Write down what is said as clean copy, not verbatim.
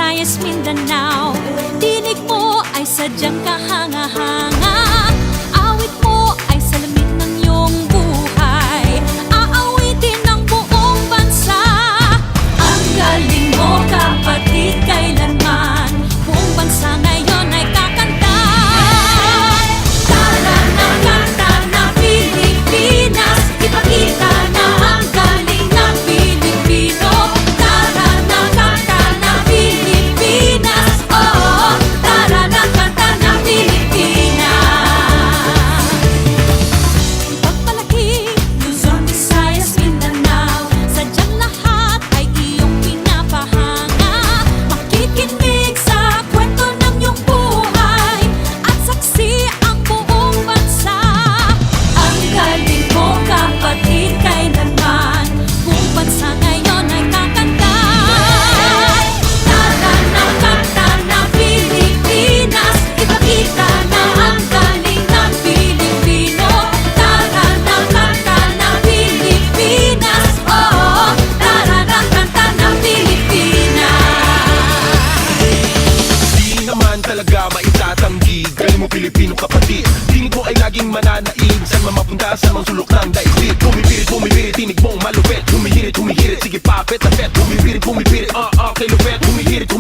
Visayas, Mindanao. Tinig mo ay sadyang kahanga-hanga. Awit mo ay salamin ng iyong buhay. Aawitin ng buong bansa. Ang galing mo, kapatid, kailanman buong bansa ngayon ay kakanta. Tara na, kanta na Pilipinas, ipakita na ang galing ng Pilipino. Tara na, kanta na Pilipinas, oh, tara na, kanta na Pilipinas. Pagpalaki, Luzon, Visayas, Mindanao, sadyang lahat ay iyong pinapahanga. Makikinig sa kwento ng iyong buhay at saksi ang buong bansa. Ang galing mo, kapatid, kailanman buong bansa ngayon ay kakanta. Tara na, kanta na Pilipinas, ipakita na ang galing ng Pilipino. Tara na, kanta na Pilipinas, oh, tara na, kanta na Pilipinas. Di naman talaga maitatanggi, galing mo Pilipino kapatid. Tinig mo ay laging mananaig, saan man mapunta, saan mang sulok ng daigdig. Bumibirit, tinig mong malupit. Humihirit, sige papet, tapet. Bumibirit, kay lupet. Humihirit,